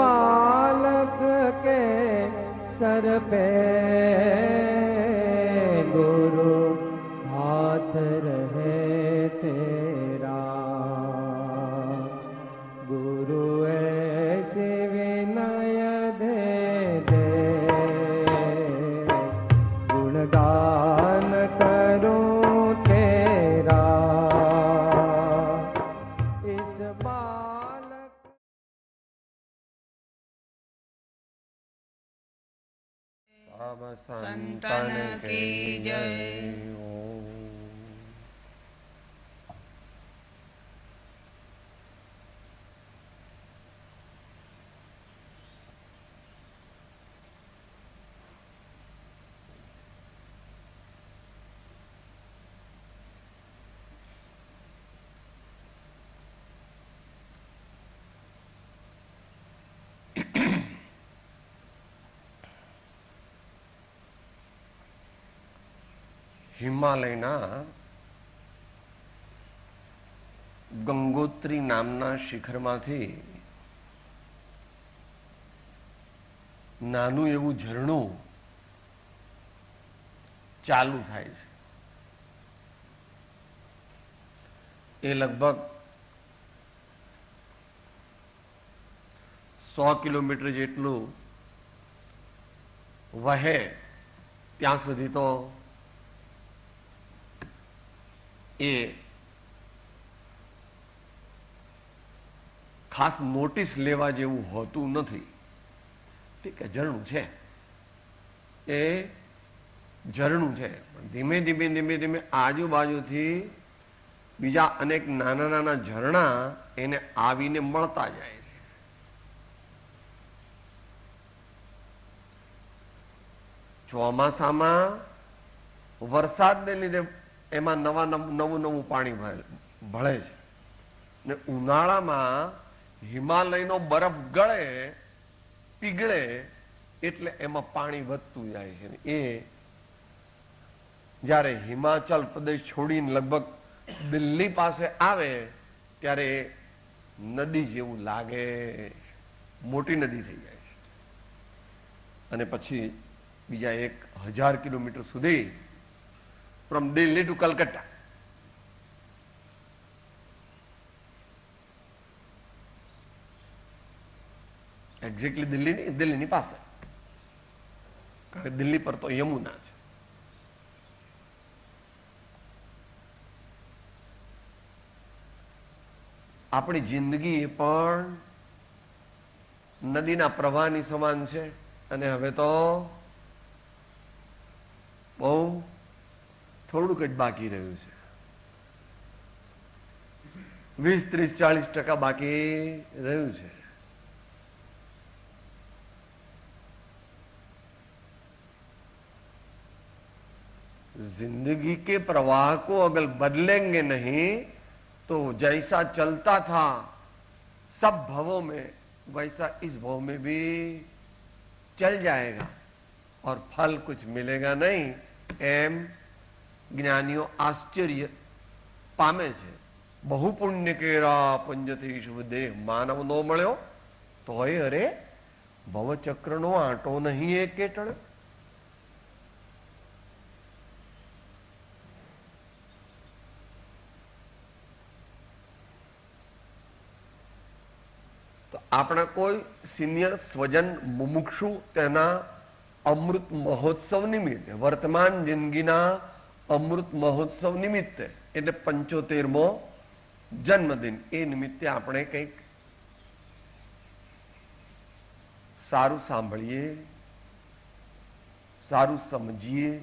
बालक के सर पे गुरु हाथ रहे तेरा। गुरु ऐसे विनय दे दे, गुणगान करूं तेरा। इस बालक सब संतन की जय। હિમાલયના ગંગોત્રી નામના શિખરમાંથી નાનું એવું ઝરણું ચાલુ થાય છે. એ લગભગ 100 કિલોમીટર જેટલું વહે ત્યાં સુધી તો એ ખાસ નોટિસ લેવા જેવું હોતું નથી. ઠીક છે, ઝરણું છે, એ ઝરણું છે, પણ ધીમે ધીમે ધીમે ધીમે આજુબાજુથી બીજા અનેક નાના નાના ઝરણા એને આવીને મળતા જાય છે. ચોમાસામાં વરસાદને લીધે એમાં નવું નવું પાણી ભળે છે, ને ઉનાળામાં હિમાલયનો બરફ ગળે પીગળે એટલે એમાં પાણી વધતું જાય છે. એ જ્યારે હિમાચલ પ્રદેશ છોડીને લગભગ દિલ્હી પાસે આવે ત્યારે નદી જેવું લાગે, મોટી નદી થઈ જાય છે. અને પછી બીજા 1000 કિલોમીટર સુધી from Delhi to Calcutta. Exactly દિલ્હીની પાસે, કારણ કે દિલ્હી પર તો યમુના છે. આપણી જિંદગી એ પણ નદીના પ્રવાહની સમાન છે. અને હવે તો બહુ થોડુંક જ બાકી રહ્યું છે. 20, 30, 40% બાકી રહ્યું છે. जिंदगी के प्रवाह को अगर बदलेंगे नहीं तो जैसा चलता था सब भवों में वैसा इस भव में भी चल जाएगा और फल कुछ मिलेगा नहीं. एम જ્ઞાનીઓ આશ્ચર્ય પામે છે. બહુ પુણ્ય કેરા પુંજથી શુભ દેહ માનવ નો મળ્યો તોય અરે ભવચક્રનો આંટો નહીં એ કેટળ. તો આપણા કોઈ સિનિયર સ્વજન મુમુક્ષુ તેના અમૃત મહોત્સવ નિમિત્તે, વર્તમાન જિંદગીના અમૃત મહોત્સવ નિમિત્તે, એટલે 75મો જન્મદિન, એ નિમિત્તે આપણે કંઈક સારું સાંભળીએ, સારું સમજીએ.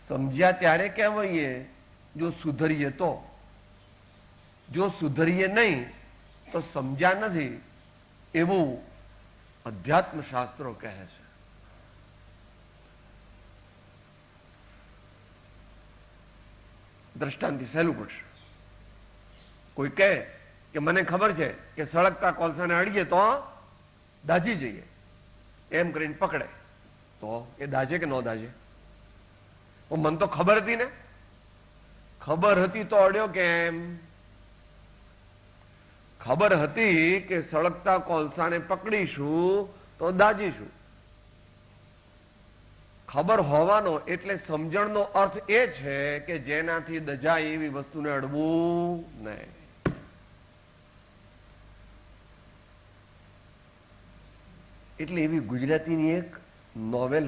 સમજ્યા ત્યારે કહેવાય જો સુધરીએ તો, જો સુધરીએ નહીં તો સમજ્યા નથી, એવું અધ્યાત્મ શાસ્ત્રો કહે છે. દ્રષ્ટાંતથી સહેલું પડશે. કોઈ કહે કે મને ખબર છે કે સળગતા કોલસાને અડીએ તો દાજી જઈએ, એમ કરીને પકડે તો એ દાજે કે ન દાજે? મને તો ખબર હતી ને, ખબર હતી તો અડ્યો કેમ? ખબર હતી કે સળગતા કોલસાને પકડીશું તો દાજીશું. ખબર હોવાનો એટલે સમજણનો અર્થ એ છે કે જેનાથી દજાય એવી વસ્તુને અડવું નહીં. એટલે એવી ગુજરાતીની એક નોવેલ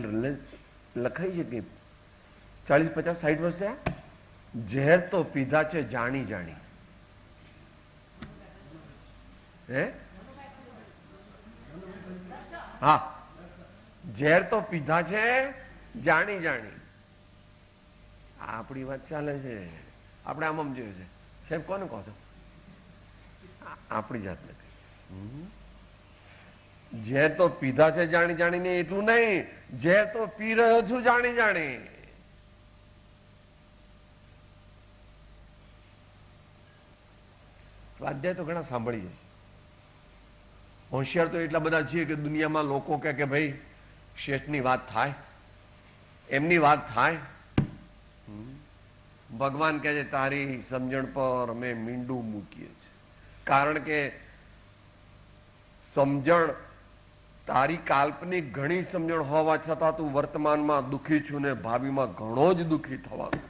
લખાઈ છે કે 40, 50, 60 વર્ષે, ઝેર તો પીધા છે જાણી જાણી. હે, હા, ઝેર તો પીધા છે જાણી જાણી. આપણી વાત ચાલે છે, આપણે આમ જોયું છે. સાહેબ કોને કહો છો? આપણી જાતને. ઝેર તો પીધા છે જાણી જાણીને એટલું નહીં, ઝેર તો પી રહ્યો છું જાણી જાણી. સ્વાધ્યાય તો ઘણા સાંભળી જાય. હોશિયાર તો એટલા બધા છીએ કે દુનિયામાં લોકો કહે કે ભાઈ શેઠની વાત થાય, એમની વાત થાય. ભગવાન કહે છે તારી સમજણ પર અમે મીંડું મૂકીએ છીએ. કારણ કે સમજણ, તારી કાલ્પનિક ઘણી સમજણ હોવા છતાં તું વર્તમાનમાં દુઃખી છું ને ભાવિમાં ઘણો જ દુઃખી થવાનું.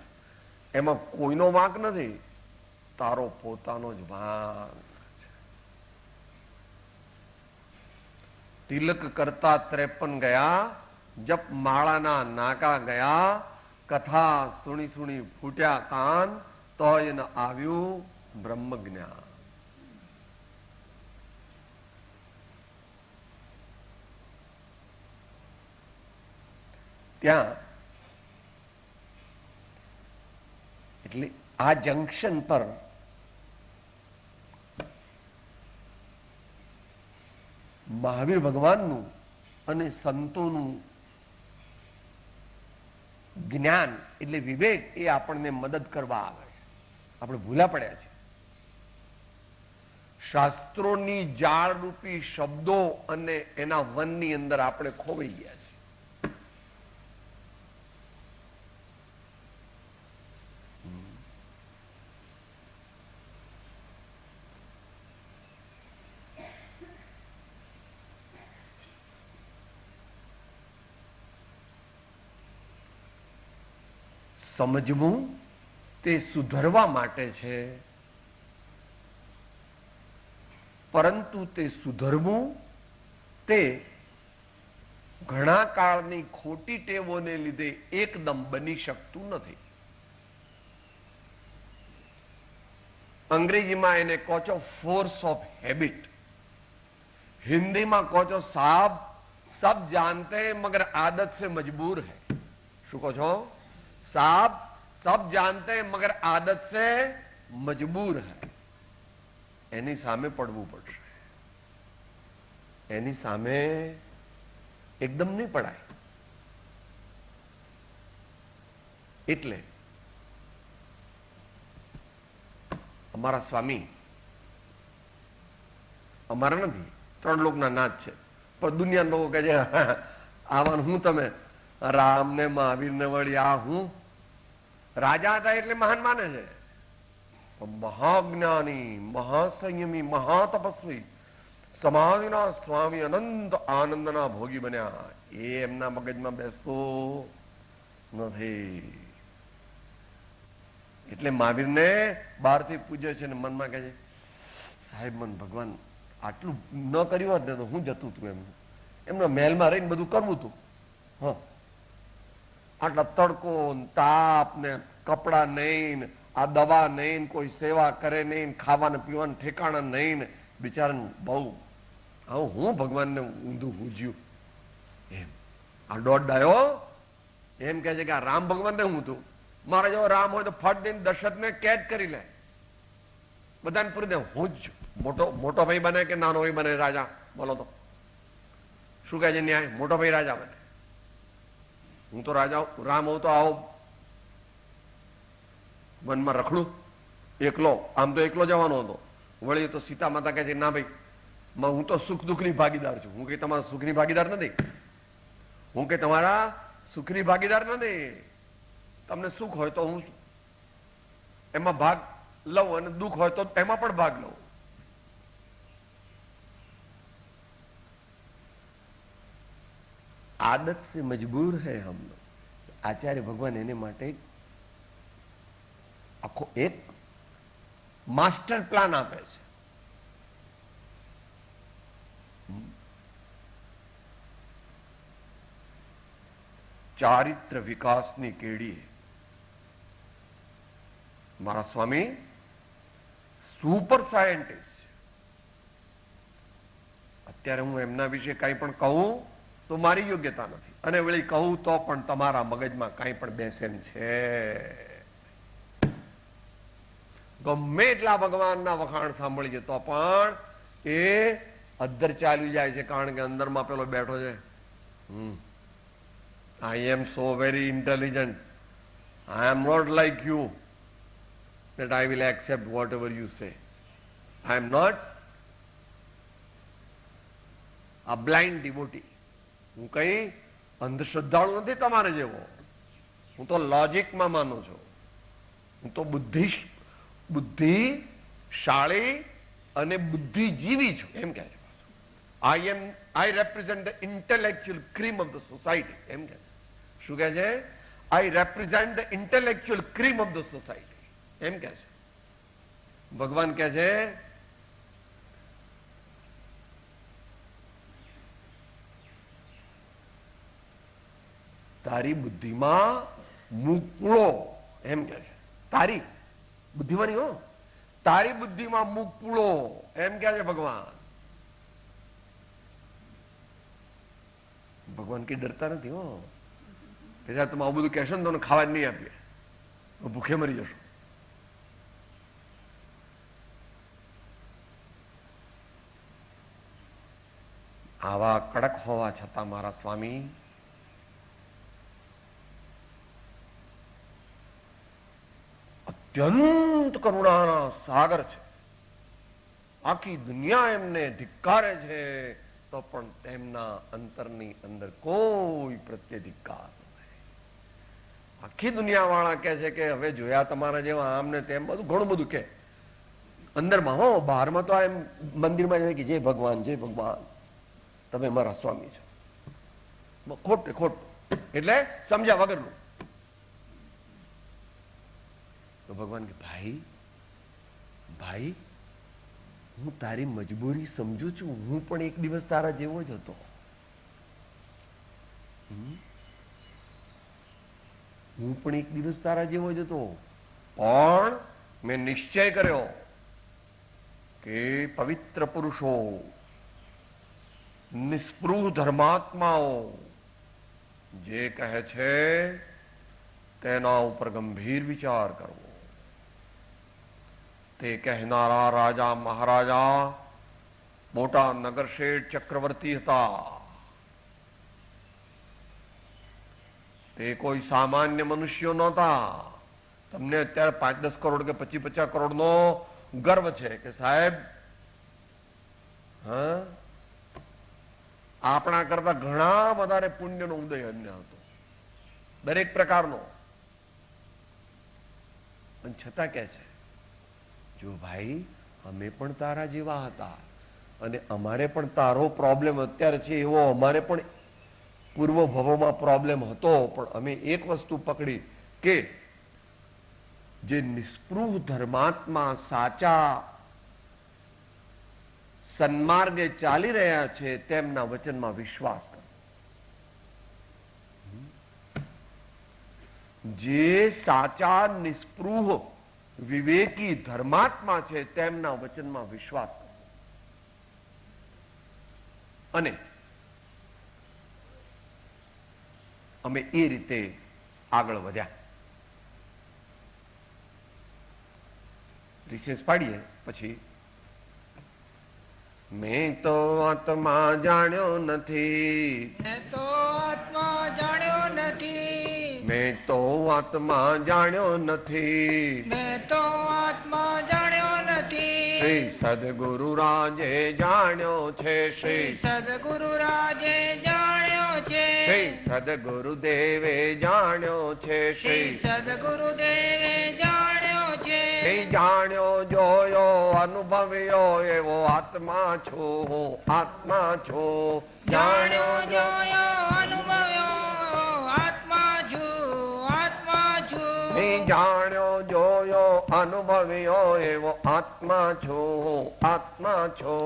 એમાં કોઈનો વાંક નથી, તારો પોતાનો જ વાંક. તિલક કરતા 53 ગયા, જપ માળાના નાકા ગયા, કથા સુણી સુણી ફૂટ્યા કાન, તોય ન આવ્યું બ્રહ્મ જ્ઞાન. ત્યાં એટલે આ જંકશન પર મહાવીર ભગવાનનું અને સંતોનું જ્ઞાન એટલે વિવેક એ આપણને મદદ કરવા આવે છે. આપણે ભૂલા પડ્યા છે. શાસ્ત્રોની જાળ રૂપી શબ્દો અને એના વનની અંદર આપણે ખોવાઈ ગયા છે. સમજવું તે સુધરવા માટે છે, પરંતુ તે સુધરવું તે ઘણા કાળની ખોટી ટેવોને લીધે એકદમ બની શકતું નથી. અંગ્રેજીમાં એને કહો છો ફોર્સ ઓફ હેબિટ, હિન્દીમાં કહો છો સાબ સબ જાનતે हैं मगर आदत से मजबूर है. શું કહો છો? साहब सब जानते हैं मगर आदत से मजबूर है. એની સામે પડવું પડશે. એની સામે એકદમ નહીં પડાય. એટલે અમારા સ્વામી અમારા નથી, 3 લોકના નાથ છે, પણ દુનિયાના લોકો કહે છે આવાનું હું તમે રામ ને મહાવીર ને વળી આ હું રાજા હતા એટલે મહાન માને છે. મહાજ્ઞાની, મહાસંયમી, મહાતપસ્વી, સમાધિના સ્વામી, અનંત આનંદના ભોગી બન્યા, એ એમના મગજમાં બેસતો નથી. એટલે મહાવીરને બહારથી પૂજે છે ને મનમાં કહે છે સાહેબ મને ભગવાન આટલું ન કર્યું હોત ને તો હું જતું હતું એમના મહેલમાં રહીને બધું કરવું હતું. હા, આટલા તડકો તાપ ને કપડા નહીં, આ દવા નહીં, કોઈ સેવા કરે નહીં, ખાવાને પીવાનું ઠેકાણા નહીં, બિચારાને બહુ આવું હું ભગવાનને ઊંધું પૂજ્યું. એમ આ દોઢ ડાયો એમ કહે છે કે આ રામ ભગવાનને હું તું, મારા જેવો રામ હોય તો ફટ દઈને દશરથને કેદ કરી લે, બધાને પૂરી દે. હું જ મોટો ભાઈ બને કે નાનો ભાઈ બને રાજા? બોલો તો શું કહે છે ન્યાય? મોટો ભાઈ રાજા બને. હું તો રાજા રામ હોઉં તો આવો વનમાં રખડું એકલો, આમ તો એકલો જવાનો હતો. વળી તો સીતા માતા કહે છે ના ભાઈ હું તો સુખ દુઃખની ભાગીદાર છું. હું કઈ તમારા સુખની ભાગીદાર નથી, હું કઈ તમારા સુખની ભાગીદાર નથી. તમને સુખ હોય તો હું એમાં ભાગ લઉં અને દુઃખ હોય તો એમાં પણ ભાગ લઉં. आदत से मजबूर है हम लोग. आचार्य भगवान એને માટે આખો એક માસ્ટર પ્લાન આપે છે. ચારિત્ર વિકાસની કેડીએ મારા સ્વામી સુપર સાયન્ટિસ્ટ છે. અત્યારે હું એમના વિશે કંઈ પણ કહું તો મારી યોગ્યતા નથી, અને વળી કહું તો પણ તમારા મગજમાં કંઈ પણ બેસે છે. ગમે એટલા ભગવાનના વખાણ સાંભળીએ તો પણ એ અદ્ધર ચાલી જાય છે, કારણ કે અંદરમાં પેલો બેઠો છે. I am so very intelligent. I am not like you that I will accept whatever you say. I am not a blind devotee. હું કઈ અંધશ્રદ્ધાળુ નથી તમારે જેવો. હું તો લોજિકમાં માનું છું. હું તો બુદ્ધિશાળી અને બુદ્ધિજીવી છું એમ કહે છે. I represent the intellectual cream of the society એમ કહે છે. શું કહે છે? I represent the intellectual cream of the society એમ કહે છે. ભગવાન કહે છે તારી બુદ્ધિમાં મૂકળો એમ કહે છે. તારી બુદ્ધિમાં નહીં હો, તારી બુદ્ધિમાં મૂકળો એમ કહે છે ભગવાન. ભગવાન કઈ ડરતા નથી હો. કે તમે આવું બધું કહેશો ને તો ખાવા જ નહીં આપીએ, ભૂખે મરી જશો. આવા કડક હોવા છતાં મારા સ્વામી અત્યંત કરુણાના સાગર છે. આખી દુનિયા એમને ધિક્કારે છે તો પણ તેમના અંતરની અંદર કોઈ પ્રત્યે ધિક્કાર નથી. આખી દુનિયા વાળા કહે છે કે હવે જોયા તમારા જેવા આમ ને તેમ બધું ઘણું બધું કે અંદરમાં હો, બહારમાં તો એમ મંદિરમાં જાય કે જય ભગવાન જય ભગવાન તમે મારા સ્વામી છો. ખોટ ખોટ એટલે સમજ્યા વગરનું. તો ભગવાન કે ભાઈ ભાઈ હું તારી મજબૂરી સમજુ છું. હું પણ એક દિવસ તારા જેવો જ હતો. હું પણ એક દિવસ તારા જેવો જ હતો, પણ મેં નિશ્ચય કર્યો કે પવિત્ર પુરુષો, નિસ્પૃહ ધર્માત્માઓ જે કહે છે તેના ઉપર ગંભીર વિચાર કરવો. તે કહેનારા રાજા મહારાજા મોટા નગરશેઠ ચક્રવર્તી હતા. તે કોઈ સામાન્ય મનુષ્યો નહોતા. તમને અત્યારે 5-10 કરોડ કે 25-50 કરોડ નો ગર્વ છે કે સાહેબ હા આપણા કરતા ઘણા વધારે પુણ્યનો ઉદય અન્ય હતો, દરેક પ્રકારનો. પણ છતાં કે છે જો ભાઈ અમે પણ તારા જેવા હતા અને અમારે પણ તારો પ્રોબ્લેમ અત્યારે છે એવો અમારે પણ પૂર્વ ભવોમાં પ્રોબ્લેમ હતો, પણ અમે એક વસ્તુ પકડી કે જે નિસ્પૃહ ધર્માત્મા સાચા સન્માર્ગે ચાલી રહ્યા છે તેમના વચનમાં વિશ્વાસ કરો. જે સાચા નિસ્પૃહ વિવેકી ધર્માત્મા છે તેમના વચનમાં વિશ્વાસ કરો. અને અમે એ રીતે આગળ વધ્યા. રિસેસ પાડીએ પછી મેં તો આત્મા જાણ્યો નથી, મેં તો આત્મા જાણ્યો નથી, મેં તો આત્મા જાણ્યો નથી, મેં તો આત્મા જાણ્યો નથી. શ્રી સદગુરુ રાજે જાણ્યો છે, શ્રી સદગુરુ રાજે જાણ્યો છે, શ્રી સદગુરુ દેવે જાણ્યો છે, શ્રી સદગુરુ દેવે જાણ્યો છે. શ્રી જાણ્યો જોયો અનુભવ્યો એવો આત્મા છો, આત્મા છો. જાણ્યો જોયો અનુભવ જાણ્યો જોયો અનુભવ્યો એવો આત્મા છો, આત્મા છો.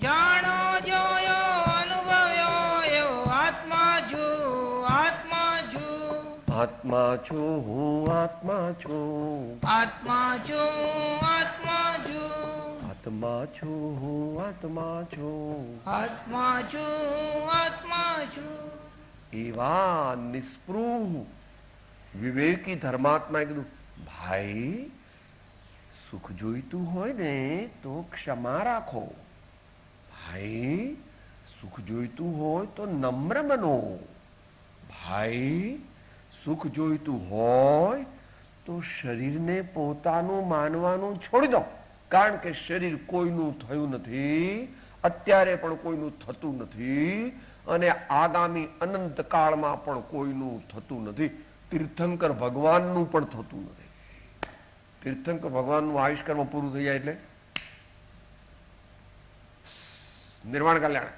જાણો જોયો અનુભવ્યો એવો આત્મા છું, આત્મા છું. આત્મા છું હું, આત્મા છું. આત્મા છું, આત્મા છું. આત્મા છું હું, આત્મા છું. આત્મા છું, આત્મા છું. એવા નિસ્પૃહ વિવેકી ધર્માત્માએ કીધું, ભાઈ સુખ જોઈતું હોય ને તો ક્ષમા રાખો. ભાઈ સુખ જોઈતું હોય તો નમ્ર બનો. ભાઈ સુખ જોઈતું હોય તો શરીરને પોતાનું માનવાનું છોડી દો. કારણ કે શરીર કોઈનું થયું નથી, અત્યારે પણ કોઈનું થતું નથી, અને આગામી અનંત કાળમાં પણ કોઈનું થતું નથી. તીર્થંકર ભગવાનનું પણ થતું નથી. તીર્થંકર ભગવાનનું આયુષ્કર્મ પૂરું થઈ જાય એટલે નિર્વાણ કલ્યાણ.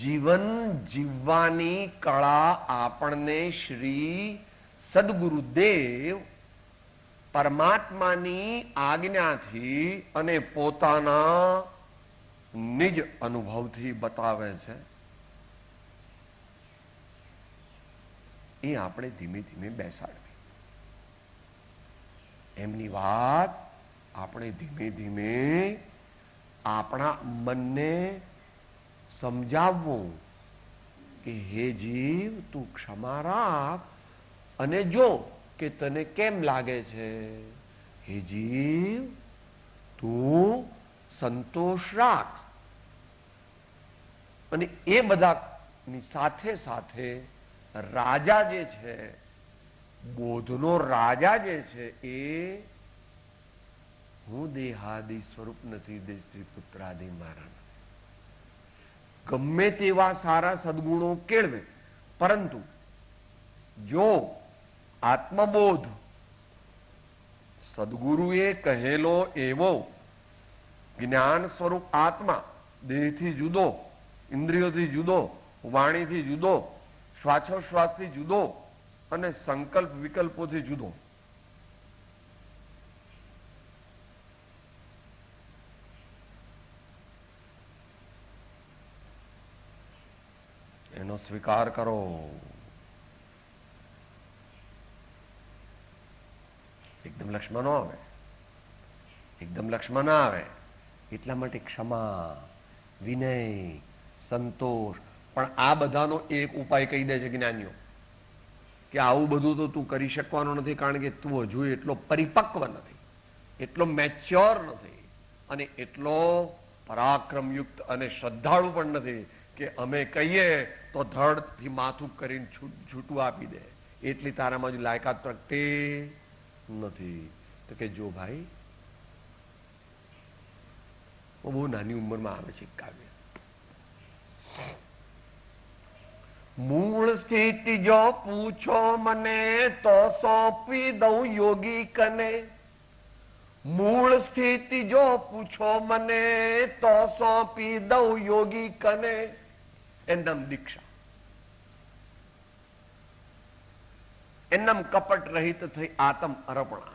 જીવન જીવવાની કળા આપણને શ્રી સદગુરુદેવ પરમાત્માની આજ્ઞાથી અને પોતાના નિજ અનુભવથી બતાવે છે. એ આપણે ધીમે ધીમે બેસાડવી. એમની વાત આપણે ધીમે ધીમે આપણા મનને સમજાવવું કે હે જીવ તું ક્ષમા રાખ અને જો કે તને કેમ લાગે છે. હે જીવ તું સંતોષ રાખ. અને એ બધાની સાથે સાથે રાજા જે છે, બોધનો રાજા જે છે, એ હું દેહાદિ સ્વરૂપ નથી, દેશી પુત્રાદિ મારા. ગમે તેવા સારા સદગુણો કેળવે, પરંતુ જો આત્મબોધ સદગુરુએ કહેલો એવો જ્ઞાન સ્વરૂપ આત્મા દેહથી જુદો, ઇન્દ્રિયોથી જુદો, વાણીથી જુદો, શ્વાસોશ્વાસથી જુદો અને સંકલ્પ વિકલ્પોથી જુદો, એનો સ્વીકાર કરો. એકદમ લક્ષ્મણ ન આવે, એકદમ લક્ષ્મણ ના આવે. એટલા માટે ક્ષમા, વિનય, સંતોષ. પણ આ બધાનો એક ઉપાય કહી દે છે જ્ઞાનીઓ કે આવું બધું તો તું કરી શકવાનો નથી, કારણ કે તું હજુ એટલો પરિપક્વ નથી, એટલો મેચ્યોર નથી, અને એટલો પરાક્રમયુક્ત અને શ્રદ્ધાળુ પણ નથી કે અમે કહીએ તો ધડથી માથું કરીને છૂટું આપી દે. એટલી તારામાં હજુ લાયકાત પ્રગટે નથી. તો કે જો ભાઈ, બહુ નાની ઉંમરમાં આવે છે કાવ્ય. મૂળ સ્થિતિ જો પૂછો મને તો સોંપી દઉં યોગી કને. મૂળ સ્થિતિ જો પૂછો મને તો સોંપી દઉં યોગી કને. એનમ દીક્ષા, એનમ કપટ રહિત થઈ આત્મ અર્પણા,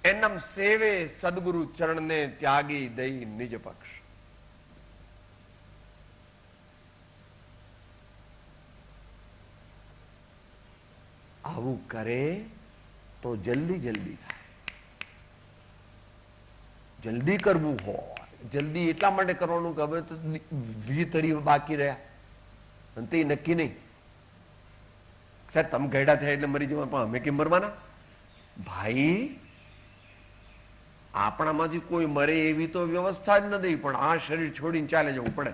એનમ સેવે સદગુરુ ચરણને ત્યાગી દઈ નિજ પક્ષ. આવું કરે તો જલ્દી જલ્દી થાય. જલ્દી કરવું હોય, જલ્દી એટલા માટે કરવાનું કે હવે તો 20 બાકી રહ્યા અને તે નક્કી નહીં. સાહેબ તમે ગયડા થયા એટલે મરી જવા, પણ અમે કેમ મરવાના? ભાઈ આપણામાંથી કોઈ મરે એવી તો વ્યવસ્થા જ નથી, પણ આ શરીર છોડીને ચાલે જવું પડે.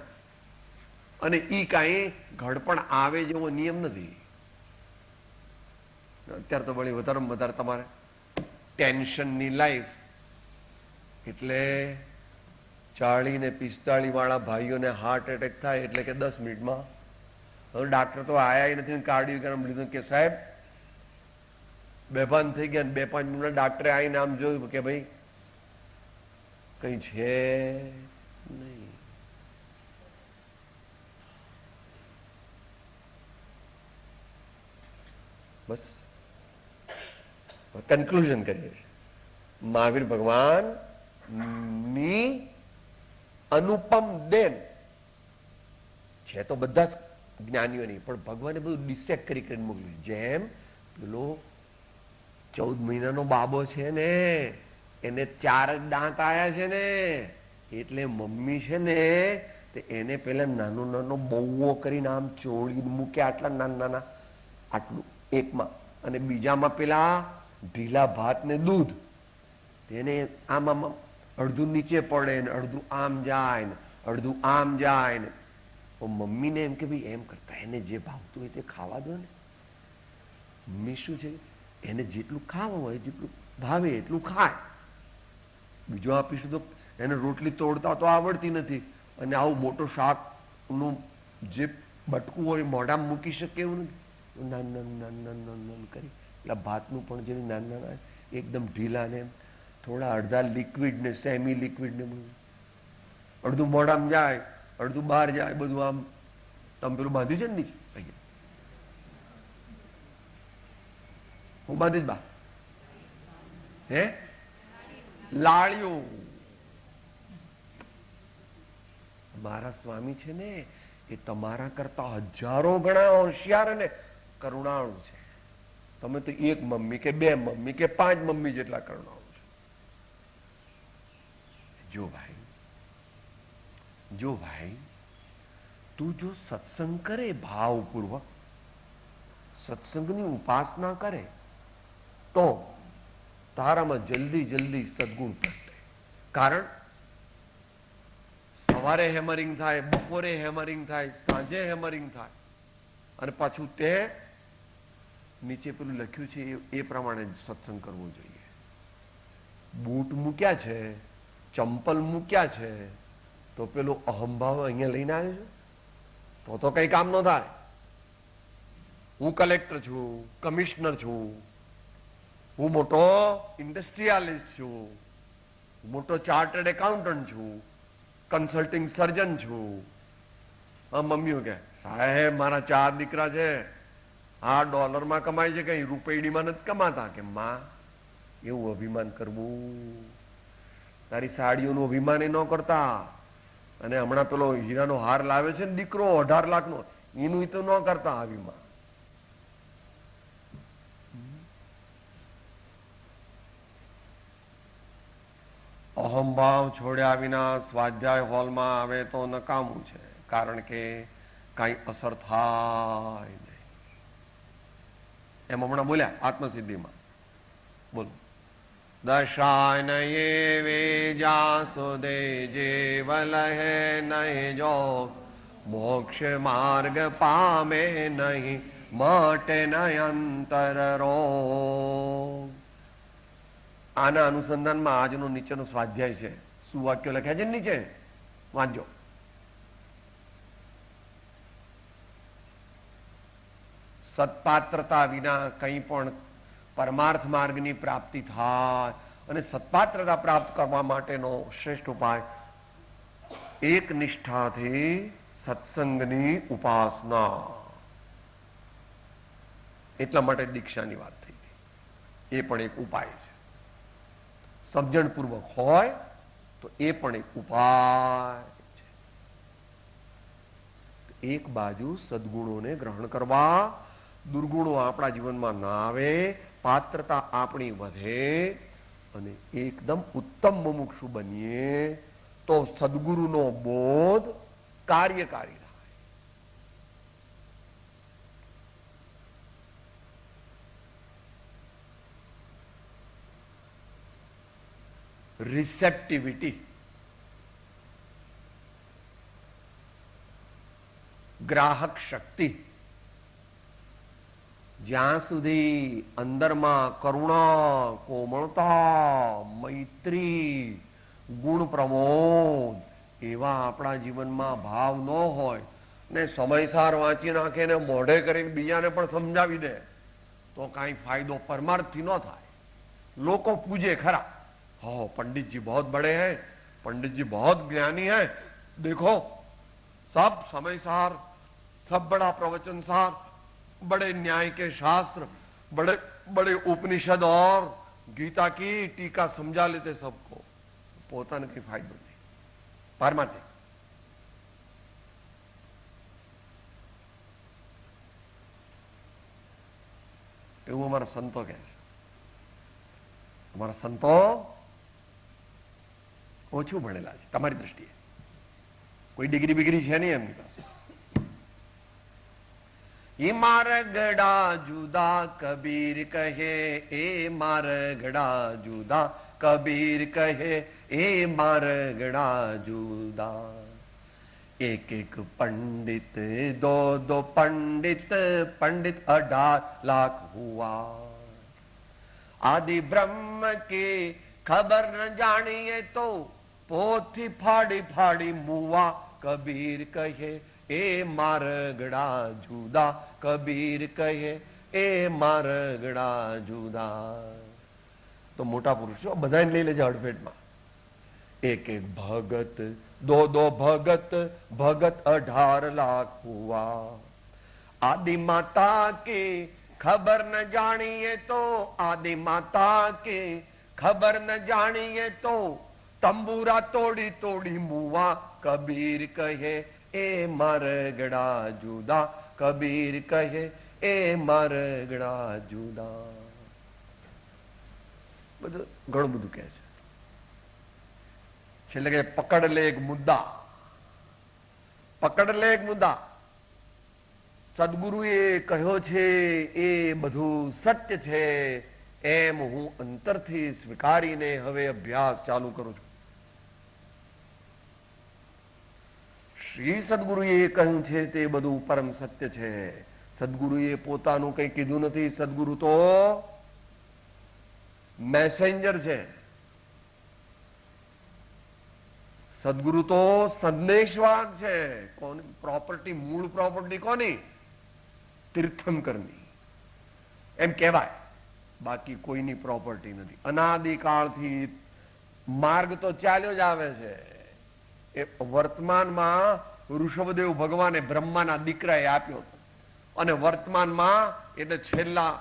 અને ઈ કાંઈ ઘડપણ આવે જેવો નિયમ નથી. અત્યારે તો વળી વધારેમાં વધારે તમારે ટેન્શનની લાઈફ એટલે 40 ને 45 વાળા ભાઈઓને હાર્ટ એટેક થાય એટલે કે 10 મિનિટમાં. હવે ડાક્ટર તો આયા નથી, કાર્ડિયોગ્રામ લીધું કે સાહેબ બેભાન થઈ ગયા. 2-5 મિનિટ ડાક્ટરે આવીને આમ જોયું કે ભાઈ કઈ છે નહીં. બસ કન્ક્લુઝન કરીએ છીએ. મહાવીર ભગવાન ની અનુપમ દેન છે તો બધા જ જ્ઞાનીઓની, પણ ભગવાને બધું ડિસેક્ટ કરી મોકલ્યું. જેમ પેલો 14 મહિનાનો બાબો છે ને, એને 4 જ દાંત આયા છે ને, એટલે મમ્મી છે ને તે એને પેલા નાનો નાનો બહુઓ કરીને આમ ચોળી મૂક્યા, આટલા નાના નાના, આટલું એકમાં, અને બીજામાં પેલા ઢીલા ભાત ને દૂધ, તેને આમ આમ અડધું નીચે પડે ને અડધું આમ જાય ને અડધું આમ જાય ને. મમ્મીને એમ કે ભાઈ એમ કરતા એને જે ભાવતું હોય તે ખાવા દો ને. મમ્મી શું છે, એને જેટલું ખાવું હોય જેટલું ભાવે એટલું ખાય, બીજું આપીશું તો એને રોટલી તોડતા તો આવડતી નથી, અને આવું મોટો શાકનું જે બટકું હોય મોઢામાં મૂકી શકે એવું નથી. નાન કરી એટલે ભાતનું પણ જે નાના નાના એકદમ ઢીલા ને થોડા અડધા લિક્વિડ ને સેમી લિક્વિડ ને બધું, અડધું મોઢામાં જાય અડધું બહાર જાય, બધું આમ. તમે પેલું બાંધ્યું છે ને નીચે, હું બાંધીશ બા, હે લાળિયું. મારા સ્વામી છે ને એ તમારા કરતા હજારો ગણા હોશિયાર અને કરુણાળુ છે. તમે તો એક મમ્મી કે 2 મમ્મી કે 5 મમ્મી જેટલા કરુણાળુ છે. જો ભાઈ તું જો સત્સંગ કરે, ભાવપૂર્વક સત્સંગની ઉપાસના કરે તો તારામાં જલ્દી જલ્દી સદગુણ પ્રગટે. કારણ સવારે હેમરિંગ થાય, બપોરે હેમરિંગ થાય, સાંજે હેમરિંગ થાય, અને પાછું તે નીચે પેલું લખ્યું છે એ પ્રમાણે સત્સંગ કરવો જોઈએ. બૂટ મૂક્યા છે, ચંપલ મૂક્યા છે, તો પેલો અહંભાવ અહીંયા લઈને આવ્યો છે તો કઈ કામ ન થાય. હું કલેક્ટર છું, કમિશનર છું, હું મોટો ઇન્ડસ્ટ્રીયાલિસ્ટ છું, મોટો ચાર્ટર્ડ એકાઉન્ટન્ટ છું, કન્સલ્ટિંગ સર્જન છું. મમ્મીઓ કે સાહેબ મારા 4 દીકરા છે, આ ડોલરમાં કમાય છે, કઈ રૂપિયામાં નથી કમાતા. કે માં એવું અભિમાન કરવું, તારી સાડીઓનું અભિમાન ન કરતા. અને હમણાં પેલો હીરાનો હાર લાવે છે ને દીકરો 18 લાખનો, એનું તો ન કરતા અભિમાન. અહંભાવ છોડ્યા વિના સ્વાધ્યાય હોલમાં આવે તો નકામું છે, કારણ કે કઈ અસર થાય નહીં. એમ હમણાં બોલ્યા આત્મસિદ્ધિમાં, બોલો દશાન વે જાસુદે જેવલહે નહીં જો મોક્ષ માર્ગ પામે નહીં મટે નયંતર રોગ. આના અનુસંધાનમાં આજનો નીચેનો સ્વાધ્યાય છે. શું વાક્યો લખ્યા છે નીચે વાંચો. સત્પાત્રતા વિના કંઈ પણ પરમાર્થ માર્ગની પ્રાપ્તિ થાય, અને સત્પાત્રતા પ્રાપ્ત કરવા માટેનો શ્રેષ્ઠ ઉપાય એક નિષ્ઠાથી સત્સંગની ઉપાસના. એટલા માટે દીક્ષાની વાત થઈ ગઈ. એ પણ એક ઉપાય છે. સમજણપૂર્વક હોય તો એ પણ એક ઉપાય છે. એક બાજુ સદગુણોને ગ્રહણ કરવા, દુર્ગુણો આપણા જીવનમાં ના આવે, પાત્રતા આપણી વધે, અને એકદમ ઉત્તમ મુમુક્ષુ બનીએ તો સદગુરુનો બોધ કાર્યકારી થાય. રિસેપ્ટિવિટી, ગ્રાહક શક્તિ, જ્યાં સુધી અંદરમાં કરુણા, કોમળતા, મૈત્રી, ગુણ પ્રમોદ એવા આપણા જીવનમાં ભાવ ન હોય ને સમયસાર વાંચી નાખે ને મોઢે કરીને બીજાને પણ સમજાવી દે તો કાંઈ ફાયદો પરમાર્થથી ન થાય. લોકો પૂજે ખરા, हो पंडित जी बहुत बड़े हैं, पंडित जी बहुत ज्ञानी हैं, देखो सब समय सार, सब बड़ा प्रवचन सार, बड़े न्याय के शास्त्र, बड़े बड़े उपनिषद और गीता की टीका समझा लेते सबको, પોતાને કઈ ફાયદો નહીં, પારમાર્થિક. એવું અમારા સંતો કહે છે. અમારા સંતો ઓછું ભણેલા છે તમારી દ્રષ્ટિએ, કોઈ ડિગ્રી બિગ્રી છે નહીં એમની પાસે. એ મારગડા જુદા કબીર કહે, એ મારગડા જુદા કબીર કહે, એ મારગડા જુદા. એક એક पंडित दो दो पंडित, पंडित 18 लाख हुआ. आदि ब्रह्म की खबर न जानिए तो पोथी फाड़ी फाड़ी मुआ. कबीर कहे ए मारगड़ा जુદા, કબીર કહે એ મારગડા જુદા. તો મોટા પુરુષો બધાને લઈ લેજો અડફેટમાં. એક એક ભગત दो दो भगत, भगत 18 लाख हुआ. आदि माता के खबर न जानिए तो, आदि माता के खबर न जानिए तो तंबूरा तोड़ी तोड़ी मुआ. कबीर कहे ए मारगड़ा જુદા, કબીર કહે એ મારગડા જુદા. બધું ઘણું બધું કહે છે. છેલ્લે કે પકડ લે એક મુદ્દા, પકડ લે એક મુદ્દા. સદગુરુએ કહ્યો છે એ બધું સત્ય છે એમ હું અંતરથી સ્વીકારીને હવે અભ્યાસ ચાલુ કરું છું. શ્રી સદગુરુએ કહ્યું છે તે બધું પરમ સત્ય છે. સદગુરુએ પોતાનું કંઈ કીધું નથી. સદગુરુ તો મેસેન્જર છે. સદગુરુ તો સંદેશવાહક છે. કોની પ્રોપર્ટી, મૂળ પ્રોપર્ટી કોની? તીર્થંકરની એમ કહેવાય. બાકી કોઈની પ્રોપર્ટી નથી. અનાદિકાળથી માર્ગ તો ચાલ્યો જ આવે છે. એ વર્તમાનમાં ઋષભદેવ ભગવાને બ્રહ્માના દીકરાએ આપ્યો હતો, અને વર્તમાનમાં એટલે છેલ્લા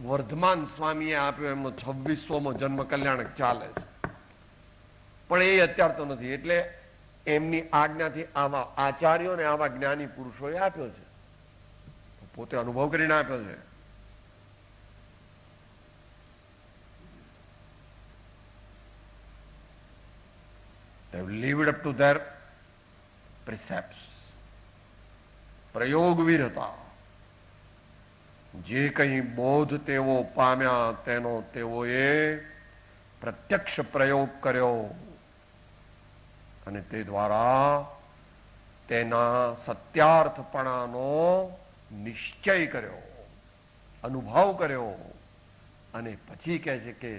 વર્ધમાન સ્વામીએ આપ્યો. એમનો 26મો જન્મ કલ્યાણક ચાલે છે, પણ એ અત્યાર તો નથી. એટલે એમની આજ્ઞાથી આવા આચાર્યોને આવા જ્ઞાની પુરુષોએ આપ્યો છે, પોતે અનુભવ કરીને આપ્યો છે. They have lived up to their precepts. પ્રયોગવીર હતા. જે કંઈ બોધ તેઓ પામ્યા તેનો તેઓએ પ્રત્યક્ષ પ્રયોગ કર્યો, અને તે દ્વારા તેના સત્યાર્થપણાનો નિશ્ચય કર્યો, અનુભવ કર્યો. અને પછી કહે છે કે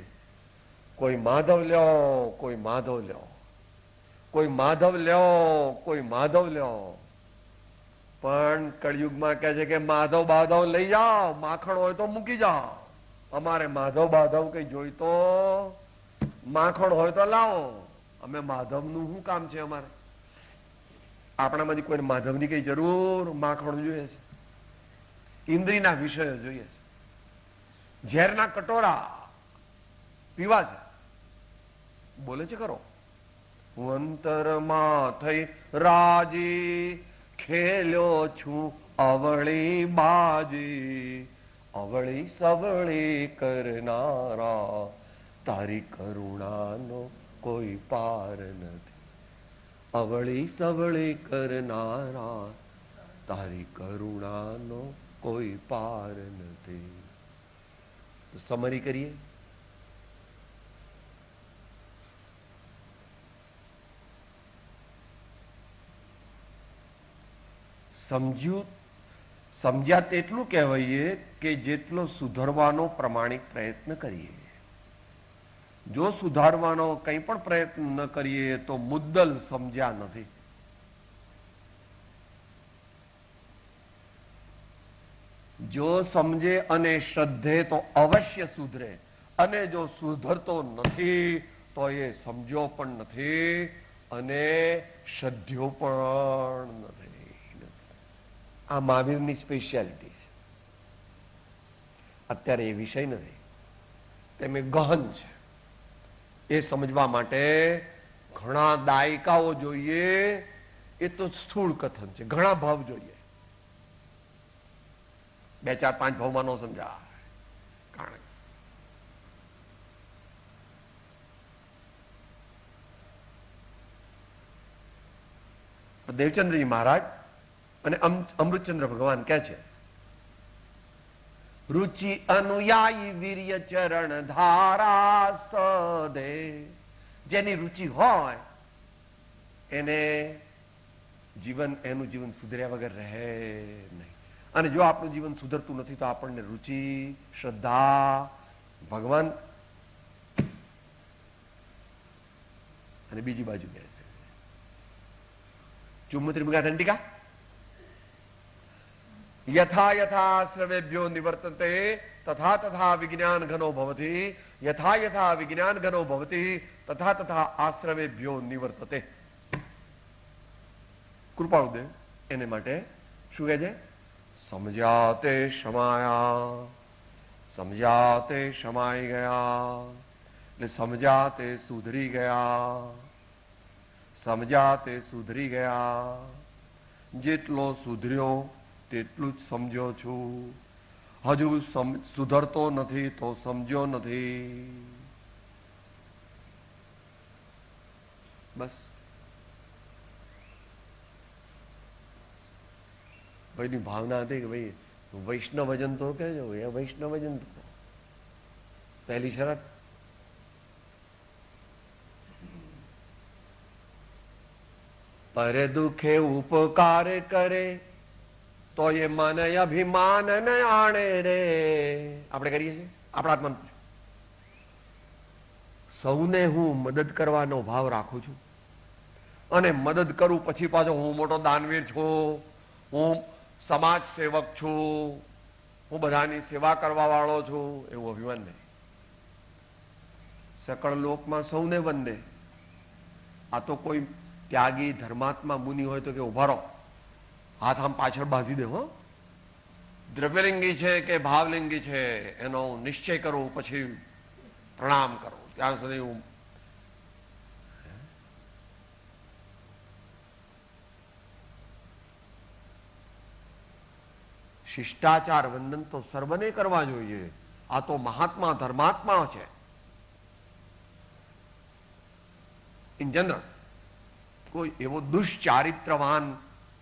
કોઈ માધવ લ્યો, કોઈ માધવ લ્યો, કોઈ માધવ લ્યો, કોઈ માધવ લ્યો. પણ કળિયુગમાં કહે છે કે માધવ બાધવ લઈ જાઓ, માખણ હોય તો મૂકી જાઓ. અમારે માધવ બાધવ કઈ જોઈતો, માખણ હોય તો લાવો. અમે માધવનું શું કામ છે? અમારે આપણામાંથી કોઈને માધવની કઈ જરૂર? માખણ જોઈએ છે, ઇન્દ્રિયના વિષયો જોઈએ છે, ઝેરના કટોરા પીવા છે. બોલે છે ખરો, હું અંતરમાં થઈ રાજી, ખેલ્યો છું અવળી બાજી. અવળી સવળી કરનારા, તારી કરુણાનો કોઈ પાર નથી. અવળી સવળી કરનારા, તારી કરુણાનો કોઈ પાર નથી. તો સમરી કરીએ. સમજ્યા તેટલું કહેવાય કે જેટલો સુધારવાનો પ્રમાણિક પ્રયત્ન કરીએ. જો સુધારવાનો કંઈ પણ પ્રયત્ન ન કરીએ તો મુદ્દલ સમજ્યા નથી. જો સમજે અને શ્રદ્ધે તો અવશ્ય સુધરે, અને જો સુધરતો નથી તો એ સમજ્યો પણ નથી અને શ્રદ્ધ્યો પણ નથી. આ મહાવીરની સ્પેશિયાલિટી છે. અત્યારે એ વિષય નથી, તેમ એ ગહન છે. એ સમજવા માટે ઘણા દાયકાઓ જોઈએ. એ તો સ્થૂળ કથન છે. ઘણા ભાવ જોઈએ. 2, 4, 5 ભાવમાં ન સમજાય. કારણ દેવચંદ્રજી મહારાજ અને અમૃતચંદ્ર ભગવાન કહે છે, રુચિ અનુયાયી વીર્ય ચરણ ધારા સદે. જેની રુચિ હોય એને એનું જીવન સુધર્યા વગર રહે નહીં. અને જો આપણું જીવન સુધરતું નથી તો આપણને રુચિ, શ્રદ્ધા, ભગવાન અને બીજી બાજુ બે ચુમ્મત્રી દંડિકા યથા યથા શ્રવેભ્યો નિવર્તન્તે તથા તથા વિજ્ઞાન ઘનો ભવતી. યથા યથા વિજ્ઞાન ઘનો ભવતી તથા તથા આશ્રવેભ્યો નિવર્તતે. કૃપાળુદેવ એને માટે શું કહે છે? સમજ્યા તે શમાયા, સમજ્યા તે શમાઈ ગયા, એટલે સમજ્યા તે સુધરી ગયા, સમજ્યા તે સુધરી ગયા. જેટલો સુધર્યો તેટલું જ સમજ્યો છું. હજુ સુધરતો નથી તો સમજ્યો નથી. બસ. ભાઈની ભાવના હતી કે ભાઈ વૈષ્ણવજન તો કહેજો, એ વૈષ્ણવજન તો પહેલી શરત. પર દુખે ઉપકાર કરે તો એ મન અભિમાન ન આણે રે. આપણે કરીએ છીએ આપણા આત્મા. સૌને હું મદદ કરવાનો ભાવ રાખું છું અને મદદ કરું પછી પાછો હું મોટો દાનવીર છું, હું સમાજ સેવક છું, હું બધાની સેવા કરવા વાળો છું, એવું અભિમાન નહીં. સકળ લોકમાં સૌને વંદે. આ તો કોઈ ત્યાગી ધર્માત્મા મુનિ હોય તો કે ઉભા રહો, હાથ આમ પાછળ બાંધી દે. હો, દ્રવ્યલિંગી છે કે ભાવલિંગી છે એનો નિશ્ચય કરું પછી પ્રણામ કરું. ત્યાં સુધી હું શિષ્ટાચાર વંદન તો સર્વને કરવા જોઈએ. આ તો મહાત્મા ધર્માત્મા છે. ઇન જનરલ કોઈ એવો દુષ્ચારિત્રવાન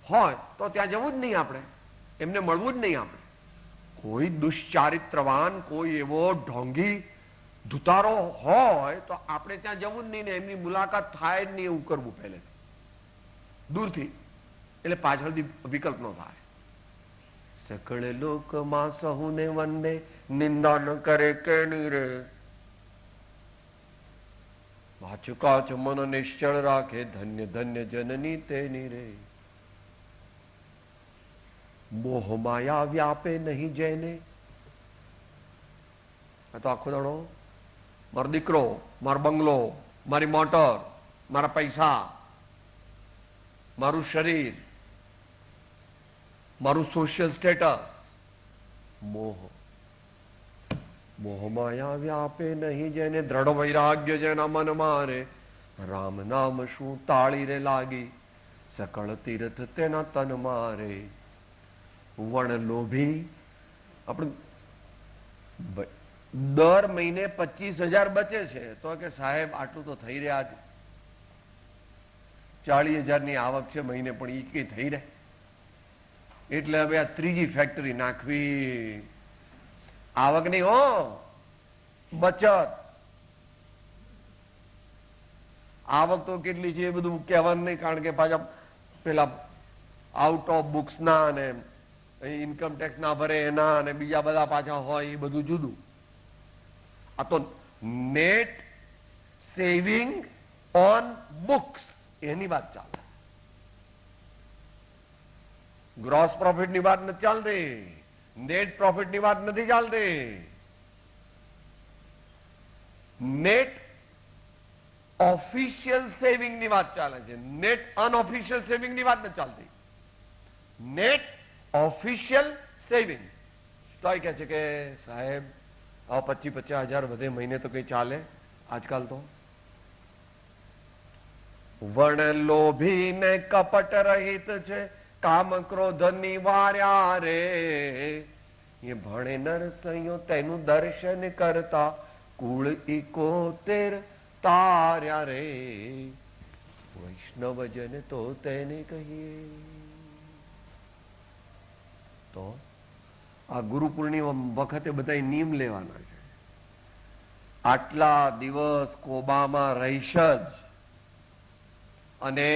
હોય તો ત્યાં જવું જ નહીં, આપણે એમને મળવું જ નહીં. આપણે કોઈ દુષ્ચારિત્રવાન, કોઈ એવો ઢોંગી ધુતારો હોય તો આપણે ત્યાં જવું જ નહીં ને એમની મુલાકાત થાય જ નહીં એવું કરવું પહેલેથી દૂરથી, એટલે પાછળથી વિકલ્પ ન થાય. સકળ લોકમાં સહુને વંદે નિંદા ન કરે કેની રે. વાચુકાચ મન નિશ્ચળ રાખે ધન્ય ધન્ય જનની તેની રે. મોહ માયા વ્યાપે નહીં જેને. આ તો આખો દાડો મારો દીકરો, મારો બંગલો, મારી મોટર, મારા પૈસા, મારું શરીર, મારું સોશિયલ સ્ટેટસ. મોહ મોહ માયા વ્યાપે નહીં જેને. દ્રઢ વૈરાગ્ય જેના મન મારે. રામ નામ શું તાળી રે લાગી. સકળ તીર્થ તેના તન મારે. વણ લોભી. આપણે દર મહિને 25,000 બચે છે તો કે સાહેબ આટલું તો થઈ રહ્યા છે. 40,000 ની આવક છે મહિને, પણ એ કઈ થઈ રહે. એટલે હવે આ ત્રીજી ફેક્ટરી નાખવી. આવક નહીં હો, બચત. આવક તો કેટલી છે એ બધું કહેવાનું નહીં, કારણ કે પાછા પેલા આઉટ ઓફ બુક્સ ના અને ઇન્કમ ટેક્સ ના ભરે એના અને બીજા બધા પાછા હોય એ બધું જુદું. આ તો નેટ સેવિંગ ઓન બુક્સ એની વાત ચાલે. ગ્રોસ પ્રોફિટ ની વાત નથી ચાલતી, નેટ પ્રોફિટ ની વાત નથી ચાલતી. નેટ ઓફિશિયલ સેવિંગ ની વાત ચાલે છે. નેટ અનઓફિશિયલ સેવિંગ ની વાત નથી ચાલતી. નેટ ઓફિશિયલ સેવિંગ તોય કહે છે કે સાહેબ આ 25,000 વધે મહિને તો કઈ ચાલે આજકાલ તો? વર્ણ લોભી ને કપટ રહિત છે, કામ ક્રોધ નિવાર્યા રે. એ ભણે નરસૈયો તેનું દર્શન કરતા, કુળ 71 તાર્યા રે. વૈષ્ણવજન તો તેને કહીએ. તો આ ગુરુ પૂર્ણિમા વખતે બધા નિયમ લેવાના છે. આટલા દિવસ કોબામાં રહીશ જ અને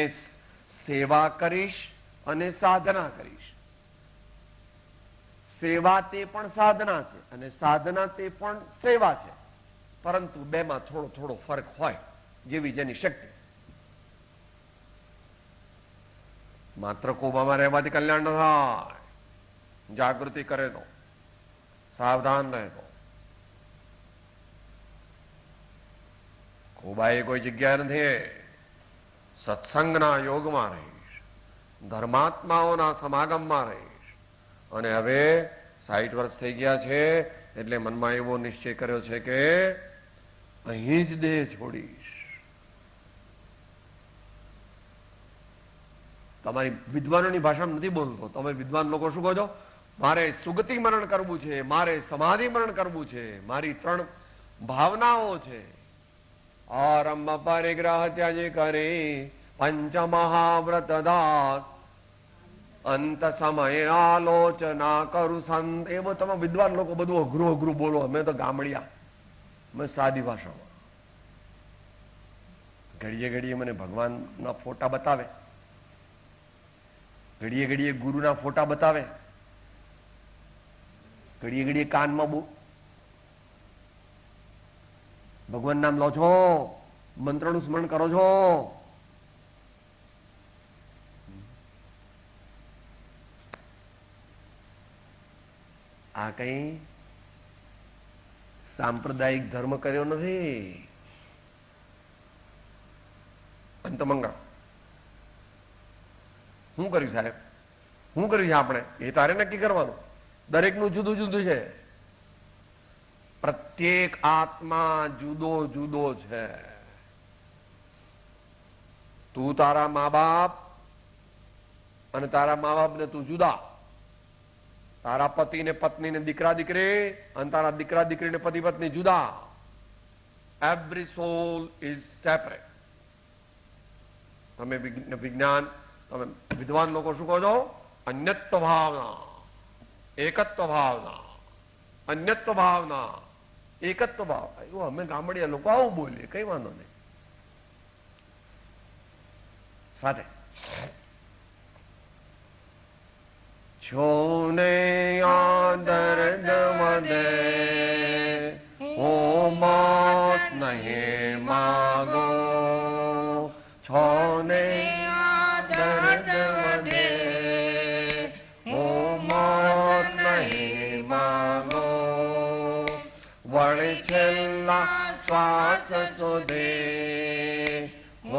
સેવા કરીશ અને સાધના કરીશ. સેવા તે પણ સાધના છે અને સાધના તે પણ સેવા છે, પરંતુ બેમાં થોડો થોડો ફરક હોય, જેવી જેની શક્તિ. માત્ર કોબામાં રહેવાથી કલ્યાણ ન થાય. જાગૃતિ કરે તો, સાવધાન રહે તો. કોબા એ કોઈ જગ્યા નથી. સત્સંગના યોગમાં રહીશ, ધર્માત્માઓના સમાગમમાં રહીશ. અને હવે 60 વર્ષ થઈ ગયા છે એટલે મનમાં એવો નિશ્ચય કર્યો છે કે અહીં જ દેહ છોડીશ. તમારી વિદ્વાનોની ભાષામાં નથી બોલતો. તમે વિદ્વાન લોકો શું કહો છો? મારે સુગતિ મરણ કરવું છે, મારે સમાધિ મરણ કરવું છે, મારી 3 ભાવનાઓ છે. આરંભ પરિગ્રહ ત્યજ કરે, પંચ મહાવ્રત દાત, અંત સમય આલોચના કરું સંત. એવો તમે વિદ્વાન લોકો બધું અઘરું અઘરું બોલો. અમે તો ગામડિયા, અમે સાદી ભાષામાં. ઘડીએ ઘડીએ મને ભગવાનના ફોટા બતાવે, ઘડીએ ઘડીએ ગુરુના ફોટા બતાવે, ઘડીએ ઘડીએ કાનમાં ભગવાન નામ લો છો, મંત્રનું સ્મરણ કરો છો. આ કઈ સાંપ્રદાયિક ધર્મ કર્યો નથી. અંતમંગળ શું કર્યું સાહેબ? શું કર્યું છે આપણે? એ તારે નક્કી કરવાનું. દરેકનું જુદું જુદું છે. પ્રત્યેક આત્મા જુદો જુદો છે. તું તારા મા બાપ અને તારા મા બાપ ને તું જુદા, તારા પતિ ને પત્ની ને દીકરા દીકરી અને તારા દીકરા દીકરી ને પતિ પત્ની જુદા. Every solve is separate. તમે વિજ્ઞાન, તમે વિદ્વાન લોકો શું કહો છો? અન્યત્વ ભાવના, એકત્વ ભાવના, અન્યત્વ ભાવના, એકત્વ ભાવ. એવું અમે ગામડિયા લોકો આવું બોલીએ, કઈ વાંધો નહીં. સાથે છોને આદર વધે, ઓ મોત નહીં માગો. છોને આદર વધે, ઓ મોત નહીં માગો. વળી છેલ્લા શ્વાસ સુધી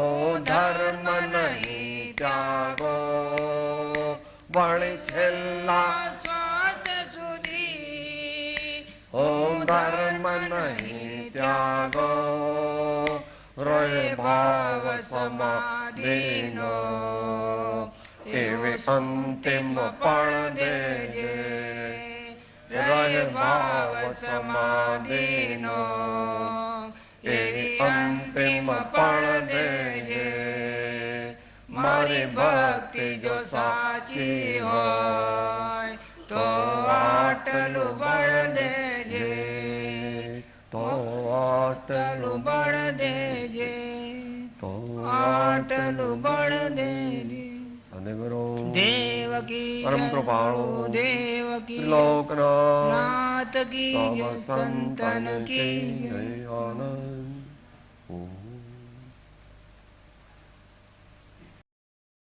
ઓ ધર્મ નહીં ત્યાગો. વળી છેલ્લા શ્વાસ સુધી ઓ ધર્મ નહીં ત્યાગો. રહે ભાવ સમાધિનો, એવે અંતિમ પણ દેજે. રહે ભાવ સમાધિનો, એવી અંતિમ પણ દેજે. મારી ભક્તિ જો સાચી હોય તો આટલું બળ દેજે. તો આટલું બળ દેજે. તો આટલું બળ દેજે. સદગુરુ દેવકી પરમ કૃપાળુ દેવકી લોકનાથ નાથ કી સૌ જય, સંતન સંતન કી કી જય. જય. આનંદ.